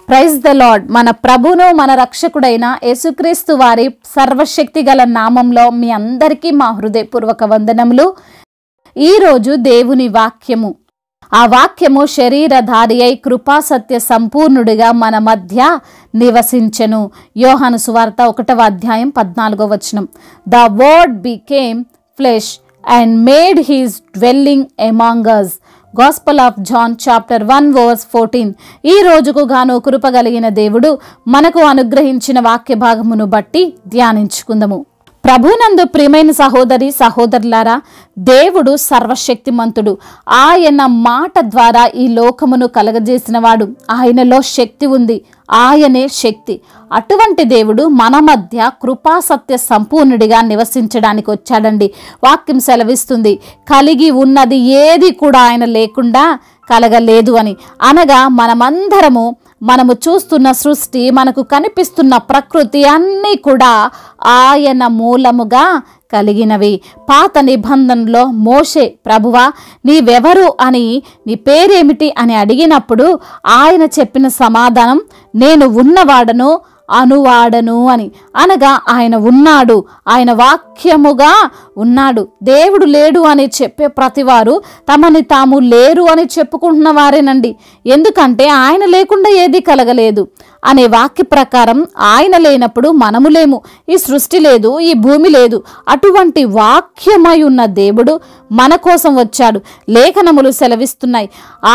Praise the lord. మన ప్రభును మన రక్షకుడైన యేసుక్రీస్తు వారి సర్వశక్తి గల నామంలో మీ అందరికీ మా హృదయపూర్వక వందనములు. ఈరోజు దేవుని వాక్యము, ఆ వాక్యము శరీరధారి అయి కృపా సత్య సంపూర్ణుడిగా మన మధ్య నివసించెను. యోహాను సువార్త 1వ అధ్యాయం 14వ వచనం. The word became flesh and made his dwelling among us. Gospel of John chapter 1 verse 14. ఈ రోజుకు గాను కృపగలిగిన దేవుడు మనకు అనుగ్రహించిన వాక్య భాగమును బట్టి ధ్యానించుకుందాము. ప్రభునందు ప్రియమైన సహోదరి సహోదరులారా, దేవుడు సర్వశక్తిమంతుడు. ఆయన మాట ద్వారా ఈ లోకమును కలగజేసిన వాడు. ఆయనలో శక్తి ఉంది, ఆయనే శక్తి. అటువంటి దేవుడు మన మధ్య కృపా సత్య సంపూర్ణుడిగా నివసించడానికి వచ్చాడండి. వాక్యం సెలవిస్తుంది, కలిగి ఉన్నది ఏది కూడా ఆయన లేకుండా కలగలేదు అని. అనగా మనము చూస్తున్న సృష్టి, మనకు కనిపిస్తున్న ప్రకృతి అన్నీ కూడా ఆయన మూలముగా కలిగినవి. పాత నిబంధనలో మోషే, ప్రభువా నీవెవరు అని, నీ పేరేమిటి అని అడిగినప్పుడు ఆయన చెప్పిన సమాధానం, నేను ఉన్నవాడను అనువాడను అని. అనగా ఆయన ఉన్నాడు, ఆయన వాక్యముగా ఉన్నాడు. దేవుడు లేడు అని చెప్పే ప్రతివారు తమని తాము లేరు అని చెప్పుకుంటున్న వారేనండి. ఎందుకంటే ఆయన లేకుండా ఏది కలగలేదు అనే వాక్య ప్రకారం ఆయన లేనప్పుడు మనము లేము, ఈ సృష్టి లేదు, ఈ భూమి లేదు. అటువంటి వాక్యమై ఉన్న దేవుడు మన కోసం వచ్చాడు. లేఖనములు సెలవిస్తున్నాయి,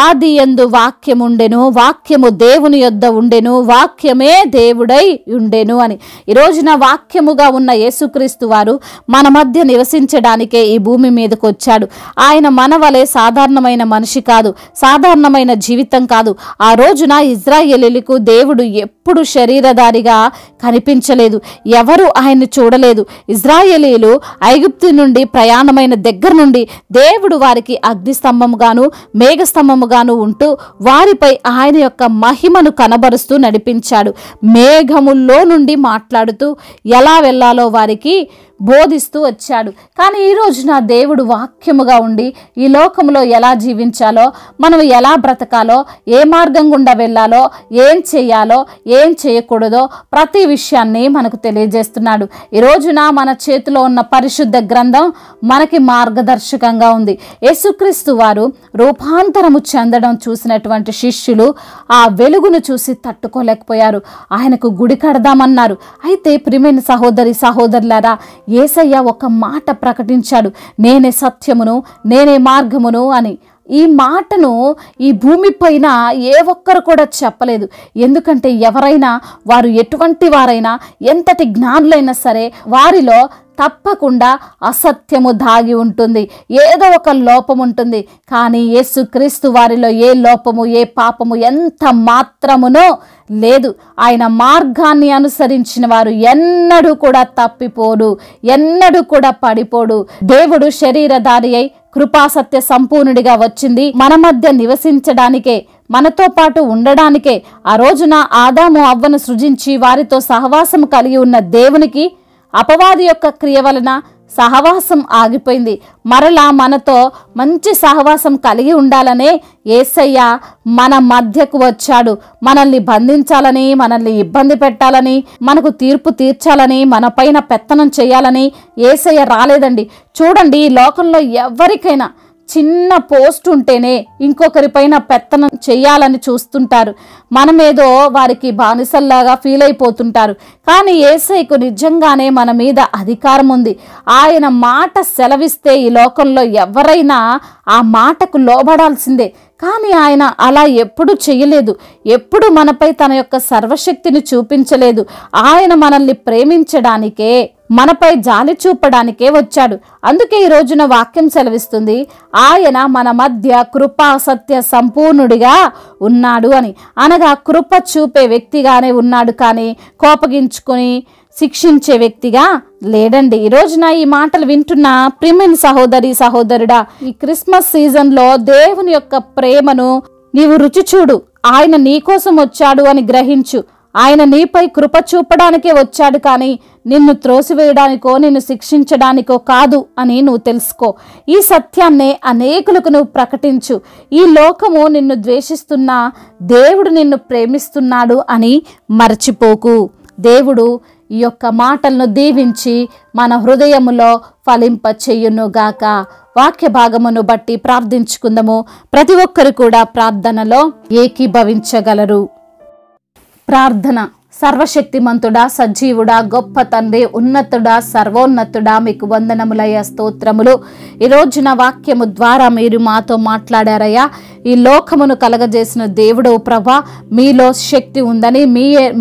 ఆది యందు వాక్యముండెను, వాక్యము దేవుని యొద్ద ఉండెను, వాక్యమే దేవుడై ఉండెను అని. ఈ రోజున వాక్యముగా ఉన్న యేసుక్రీస్తు వారు మన మధ్య నివసించడానికే ఈ భూమి మీదకు వచ్చాడు. ఆయన మన వలె సాధారణమైన మనిషి కాదు, సాధారణమైన జీవితం కాదు. ఆ రోజున ఇజ్రాయేలీయులకు దేవుడు ఎప్పుడు శరీరధారిగా కనిపించలేదు, ఎవరు ఆయన్ని చూడలేదు. ఇజ్రాయేలీయులు ఐగుప్తు నుండి ప్రయాణమైన దగ్గర నుండి దేవుడు వారికి అగ్నిస్తంభముగాను మేఘస్తంభముగాను ఉంటూ వారిపై ఆయన యొక్క మహిమను కనబరుస్తూ నడిపించాడు. మేఘముల్లో నుండి మాట్లాడుతూ ఎలా వెళ్ళాలో వారికి బోధిస్తూ వచ్చాడు. కానీ ఈ రోజున దేవుడు వాక్యముగా ఉండి ఈ లోకంలో ఎలా జీవించాలో, మనం ఎలా బ్రతకాలో, ఏ మార్గం గుండా వెళ్ళాలో, ఏం చేయాలో, ఏం చేయకూడదో ప్రతి విషయాన్ని మనకు తెలియజేస్తున్నాడు. ఈ రోజున మన చేతిలో ఉన్న పరిశుద్ధ గ్రంథం మనకి మార్గదర్శకంగా ఉంది. యేసుక్రీస్తు వారు రూపాంతరము చెందడం చూసినటువంటి శిష్యులు ఆ వెలుగును చూసి తట్టుకోలేకపోయారు. ఆయనకు గుడి కడదామన్నారు. అయితే ప్రియమైన సహోదరి సహోదరులారా, యేసయ్య ఒక మాట ప్రకటించాడు, నేనే సత్యమును నేనే మార్గమును అని. ఈ మాటను ఈ భూమి పైన ఏ ఒక్కరు కూడా చెప్పలేదు. ఎందుకంటే ఎవరైనా, వారు ఎటువంటి వారైనా, ఎంతటి జ్ఞానులైనా సరే, వారిలో తప్పకుండా అసత్యము దాగి ఉంటుంది, ఏదో ఒక లోపం ఉంటుంది. కానీ యేసుక్రీస్తు వారిలో ఏ లోపము, ఏ పాపము ఎంత మాత్రమునో లేదు. ఆయన మార్గాన్ని అనుసరించిన వారు ఎన్నడూ కూడా తప్పిపోడు, ఎన్నడూ కూడా పడిపోడు. దేవుడు శరీరధారి అయి కృపాసత్య సంపూర్ణుడిగా వచ్చింది మన మధ్య నివసించడానికే, మనతో పాటు ఉండడానికే. ఆ రోజున ఆదాము అవ్వను సృజించి వారితో సహవాసం కలిగి ఉన్న దేవునికి అపవాది యొక్క క్రియ వలన సహవాసం ఆగిపోయింది. మరలా మనతో మంచి సహవాసం కలిగి ఉండాలనే యేసయ్య మన మధ్యకు వచ్చాడు. మనల్ని బంధించాలని, మనల్ని ఇబ్బంది పెట్టాలని, మనకు తీర్పు తీర్చాలని, మన పైన పెత్తనం చేయాలని యేసయ్య రాలేదండి. చూడండి, ఈ లోకంలో ఎవరికైనా చిన్న పోస్ట్ ఉంటేనే ఇంకొకరిపైన పెత్తనం చెయ్యాలని చూస్తుంటారు. మనమేదో వారికి బానిసల్లాగా ఫీల్ అయిపోతుంటారు. కానీ యేసయ్యకు నిజంగానే మన మీద అధికారం ఉంది. ఆయన మాట సెలవిస్తే ఈ లోకంలో ఎవరైనా ఆ మాటకు లోబడాల్సిందే. కానీ ఆయన అలా ఎప్పుడు చేయలేదు, ఎప్పుడు మనపై తన యొక్క సర్వశక్తిని చూపించలేదు. ఆయన మనల్ని ప్రేమించడానికే, మనపై జాలి చూపడానికే వచ్చాడు. అందుకే ఈ రోజున వాక్యం సెలవిస్తుంది, ఆయన మన మధ్య కృపా సత్య సంపూర్ణుడిగా ఉన్నాడు అని. అనగా కృప చూపే వ్యక్తిగానే ఉన్నాడు, కానీ కోపగించుకొని శిక్షించే వ్యక్తిగా లేడండి. ఈ రోజున ఈ మాటలు వింటున్న ప్రియమైన సహోదరి సహోదరుడా, ఈ క్రిస్మస్ సీజన్లో దేవుని యొక్క ప్రేమను నీవు రుచి చూడు. ఆయన నీ కోసం వచ్చాడు అని గ్రహించు. ఆయన నీపై కృప చూపడానికే వచ్చాడు, కానీ నిన్ను త్రోసివేయడానికో నిన్ను శిక్షించడానికో కాదు అని నువ్వు తెలుసుకో. ఈ సత్యాన్నే అనేకులకు నువ్వు ప్రకటించు. ఈ లోకము నిన్ను ద్వేషిస్తున్నా దేవుడు నిన్ను ప్రేమిస్తున్నాడు అని మరచిపోకు. దేవుడు ఈ యొక్క మాటలను దీవించి మన హృదయములో ఫలింప చెయ్యునుగాక. వాక్య భాగమును బట్టి ప్రార్థించుకుందాము. ప్రతి ఒక్కరు కూడా ప్రార్థనలో ఏకీభవించగలరు. ప్రార్థన. సర్వశక్తిమంతుడా, సజీవుడా, గొప్ప తండ్రి, ఉన్నతుడా, సర్వోన్నతుడా, మీకు వందనములయ్యా, స్తోత్రములు. ఈ రోజున వాక్యము ద్వారా మీరు మాతో మాట్లాడారయ్యా. ఈ లోకమును కలగజేసిన దేవుడవు ప్రభా, మీలో శక్తి ఉందని,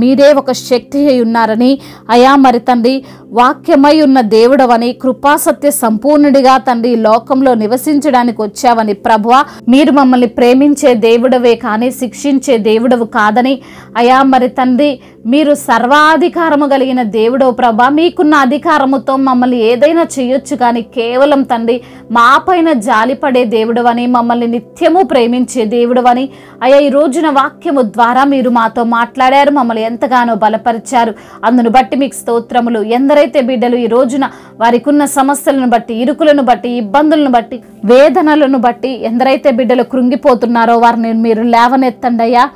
మీరే ఒక శక్తి అయి ఉన్నారని అయా, మరి తండ్రి వాక్యమై ఉన్న దేవుడవని, కృపాసత్య సంపూర్ణుడిగా తండ్రి ఈ లోకంలో నివసించడానికి వచ్చావని ప్రభువా, మీరు మమ్మల్ని ప్రేమించే దేవుడవే కానీ శిక్షించే దేవుడవు కాదని అయా, మరి తండ్రి మీరు సర్వాధికారము కలిగిన దేవుడవు ప్రభా, మీకున్న అధికారముతో మమ్మల్ని ఏదైనా చేయొచ్చు కానీ కేవలం తండ్రి మా పైన జాలిపడే దేవుడవని, మమ్మల్ని నిత్యము ప్రేమించే దేవుడవని అయ్యా, ఈ రోజున వాక్యము ద్వారా మీరు మాతో మాట్లాడారు, మమ్మల్ని ఎంతగానో బలపరిచారు. అందును బట్టి మీకు స్తోత్రములు. ఎందరైతే బిడ్డలు ఈ రోజున వారికి ఉన్న సమస్యలను బట్టి, ఇరుకులను బట్టి, ఇబ్బందులను బట్టి, వేదనలను బట్టి ఎందరైతే బిడ్డలు కృంగిపోతున్నారో వారిని మీరు లేవనెత్తండి అయ్యా.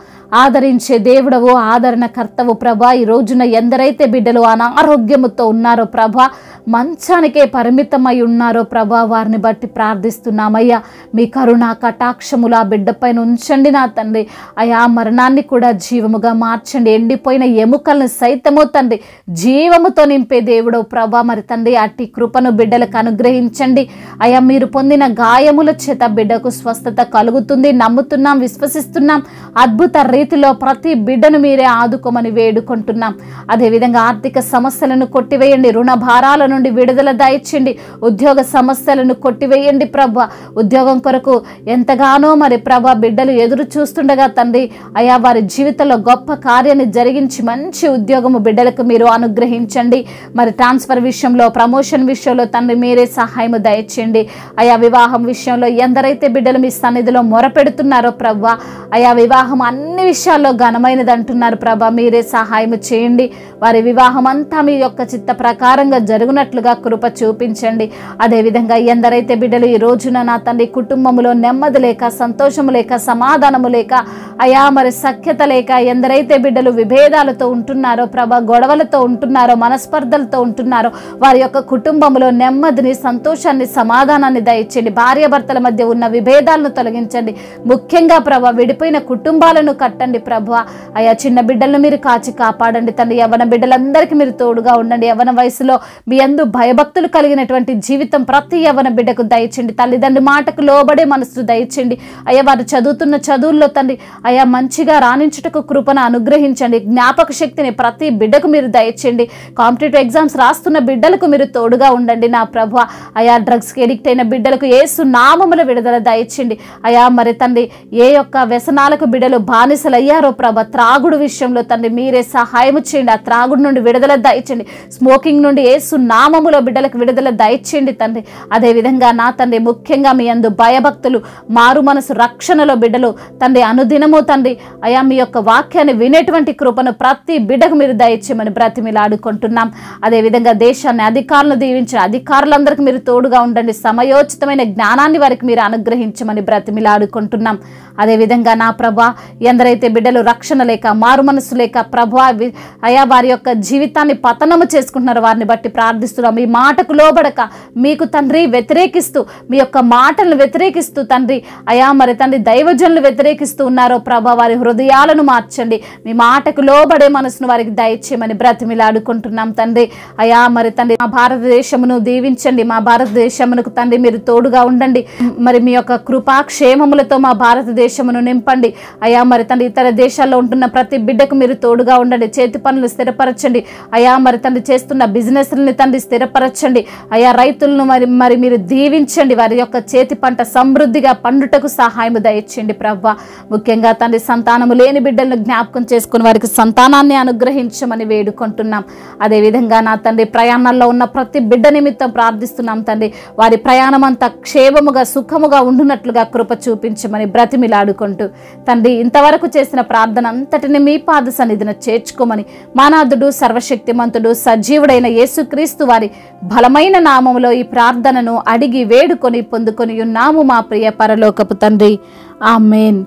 ఆదరించే దేవుడవు, ఆదరణ కర్తవు ప్రభా. ఈ రోజున ఎందరైతే బిడ్డలు అనారోగ్యముతో ఉన్నారో ప్రభా, మంచానికే పరిమితమై ఉన్నారో ప్రభా, వారిని బట్టి ప్రార్థిస్తున్నామయ్యా. మీ కరుణ కటాక్షములు ఆ బిడ్డపైన ఉంచండి నా తండ్రి. అయా, మరణాన్ని కూడా జీవముగా మార్చండి. ఎండిపోయిన ఎముకలను సైతము తండ్రి జీవముతో నింపే దేవుడవు ప్రభా, మరి తండ్రి అట్టి కృపను బిడ్డలకు అనుగ్రహించండి అయా. మీరు పొందిన గాయముల చేత బిడ్డకు స్వస్థత కలుగుతుంది, నమ్ముతున్నాం, విశ్వసిస్తున్నాం. అద్భుత రీతిలో ప్రతి బిడ్డను మీరే ఆదుకోమని వేడుకుంటున్నాం. అదేవిధంగా ఆర్థిక సమస్యలను కొట్టివేయండి, రుణ భారాల నుండి విడుదల దయచేయండి, ఉద్యోగ సమస్యలను కొట్టివేయండి ప్రభా. ఉద్యోగం కొరకు ఎంతగానో మరి ప్రభా బిడ్డలు ఎదురు చూస్తుండగా తండ్రి అయా, వారి జీవితంలో గొప్ప కార్యాన్ని జరిగించి మంచి ఉద్యోగము బిడ్డలకు మీరు అనుగ్రహించండి. మరి ట్రాన్స్ఫర్ విషయంలో, ప్రమోషన్ విషయంలో తండ్రి మీరే సహాయము దయచేయండి అయా. వివాహం విషయంలో ఎందరైతే బిడ్డలు మీ సన్నిధిలో మొరపెడుతున్నారో ప్రభా అయా, వివాహం అన్ని విషయాల్లో ఘనమైనది అంటున్నారు ప్రభా, మీరే సహాయం చేయండి. వారి వివాహం అంతా మీ యొక్క చిత్త ప్రకారంగా జరుగునట్లుగా కృప చూపించండి. అదేవిధంగా ఎందరైతే బిడ్డలు ఈ రోజున నా తండ్రి కుటుంబంలో నెమ్మది లేక, సంతోషము లేక, సమాధానము లేక అయా, మరి సఖ్యత లేక ఎందరైతే బిడ్డలు విభేదాలతో ఉంటున్నారో ప్రభా, గొడవలతో ఉంటున్నారో, మనస్పర్ధలతో ఉంటున్నారో వారి యొక్క కుటుంబంలో నెమ్మదిని, సంతోషాన్ని, సమాధానాన్ని దయచేయండి. భార్యాభర్తల మధ్య ఉన్న విభేదాలను తొలగించండి. ముఖ్యంగా ప్రభా విడిపోయిన కుటుంబాలను కట్టండి ప్రభా. అయా, చిన్న బిడ్డలను మీరు కాచి కాపాడండి తండ్రి. యవ్వన బిడ్డలందరికీ మీరు తోడుగా ఉండండి. యవ్వన వయసులో మీ యందు భయభక్తులు కలిగినటువంటి జీవితం ప్రతి యవ్వన బిడ్డకు దయచేయండి. తల్లిదండ్రుల మాటకు లోబడే మనసు దయచేయండి అయ్యా. వారు చదువుతున్న చదువుల్లో తండ్రి అయా మంచిగా రాణించుటకు కృపను అనుగ్రహించండి. జ్ఞాపక శక్తిని ప్రతి బిడ్డకు మీరు దయచేయండి. కాంపిటేటివ్ ఎగ్జామ్స్ రాస్తున్న బిడ్డలకు మీరు తోడుగా ఉండండి నా ప్రభా. అయా, డ్రగ్స్కి ఎడిక్ట్ అయిన బిడ్డలకు యేసు నామముల విడుదల దయచేయండి అయా. మరి తండ్రి ఏ యొక్క వ్యసనాలకు బిడ్డలు బానిసలయ్యారో ప్రభా, త్రాగుడు విషయంలో తండ్రి మీరే సహాయం చేయండి. ఆ త్రాగుడు నుండి విడుదల దయచేయండి. స్మోకింగ్ నుండి యేసు నామములో బిడ్డలకు విడుదల దయచేయండి తండ్రి. అదేవిధంగా నా తండ్రి ముఖ్యంగా మీ యందు భయభక్తులు, మారు మనసు, రక్షణలో బిడ్డలు తండ్రి అనుదినము తండ్రి అయా మీ యొక్క వాక్యాన్ని వినేటువంటి కృపను ప్రతి బిడ్డకు మీరు దయచేయమని బ్రతిమిలాడుకుంటున్నాం. అదేవిధంగా దేశాన్ని, అధికారులను దీవించిన అధికారులందరికీ మీరు తోడుగా ఉండండి. సమయోచితమైన జ్ఞానాన్ని వారికి మీరు అనుగ్రహించమని బ్రతిమిలాడుకుంటున్నాం. అదేవిధంగా నా ప్రభా ఎందరైతే బిడ్డలు రక్షణ లేక, మారు మనసు లేక ప్రభా అయా వారి యొక్క జీవితాన్ని పతనము చేసుకుంటున్నారు వారిని బట్టి ప్రార్థిస్తున్నాం. మీ మాటకు లోబడక మీకు తండ్రి వ్యతిరేకిస్తూ, మీ యొక్క మాటలను వ్యతిరేకిస్తూ తండ్రి అయా మరి తండ్రి దైవజనులు వ్యతిరేకిస్తూ ఉన్నారో ప్రభా, వారి హృదయాలను మార్చండి. మీ మాటకు లోబడే మనసును వారికి దయచేయమని బ్రతిమిలాడుకుంటున్నాం తండ్రి అయా. మరి తండ్రి మా భారతదేశమును దీవించండి. మా భారతదేశమునకు తండ్రి మీరు తోడుగా ఉండండి. మరి మీ యొక్క కృపాక్షేమములతో మా భారతదేశమును నింపండి అయా. మరి తండ్రి ఇతర దేశాల్లో ఉంటున్న ప్రతి బిడ్డకు మీరు తోడుగా ఉండండి. చేతి పనులు స్థిరపరచండి అయా. మరి తండ్రి చేస్తున్న బిజినెస్లని తండ్రి బలపరచండి, స్థిరపరచండి అయా. రైతులను మరి మీరు దీవించండి, వారి యొక్క చేతి పంట సమృద్ధిగా పండుటకు సహాయము దయచేయండి ప్రభువా. ముఖ్యంగా తండ్రి సంతానము లేని బిడ్డలను జ్ఞాపకం చేసుకుని వారికి సంతానాన్ని అనుగ్రహించమని వేడుకుంటున్నాం. అదేవిధంగా నా తండ్రి ప్రయాణాల్లో ఉన్న ప్రతి బిడ్డ నిమిత్తం ప్రార్థిస్తున్నాం తండ్రి. వారి ప్రయాణం అంతా క్షేమముగా సుఖముగా ఉండునట్లుగా కృప చూపించమని బ్రతిమిలాడుకుంటూ తండ్రి ఇంతవరకు చేసిన ప్రార్థన అంతటిని మీ పాద సన్నిధిన చేర్చుకోమని మానాథుడు సర్వశక్తిమంతుడు సజీవుడైన యేసుక్రీస్తు వారి బలమైన నామములో ఈ ప్రార్థనను అడిగి వేడుకొని పొందుకొని ఉన్నాము మా ప్రియ పరలోకపు తండ్రి. ఆమేన్.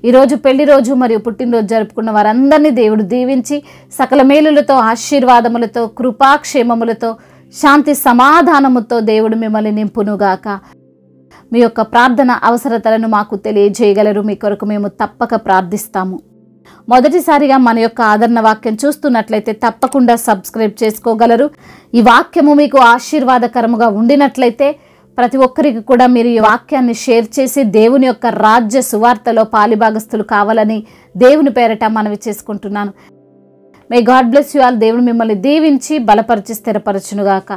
ఈరోజు పెళ్లి రోజు మరియు పుట్టినరోజు జరుపుకున్న వారందరినీ దేవుడు దీవించి సకల మేలులతో ఆశీర్వాదములతో కృపాక్షేమములతో శాంతి సమాధానముతో దేవుడు మిమ్మల్ని నింపునుగాక. మీ యొక్క ప్రార్థన అవసరతలను మాకు తెలియజేయగలరు. మీ కొరకు మేము తప్పక ప్రార్థిస్తాము. మొదటిసారిగా మన యొక్క ఆదరణ వాక్యం చూస్తున్నట్లయితే తప్పకుండా సబ్స్క్రైబ్ చేసుకోగలరు. ఈ వాక్యము మీకు ఆశీర్వాదకరముగా ఉండినట్లయితే ప్రతి ఒక్కరికి కూడా మీరు ఈ వాక్యాన్ని షేర్ చేసి దేవుని యొక్క రాజ్య సువార్తలో పాలిభాగస్తులు కావాలని దేవుని పేరట మనవి చేసుకుంటున్నాను. May God bless you all. దేవుడు మిమ్మల్ని దీవించి బలపరిచి స్థిరపరచునుగాక.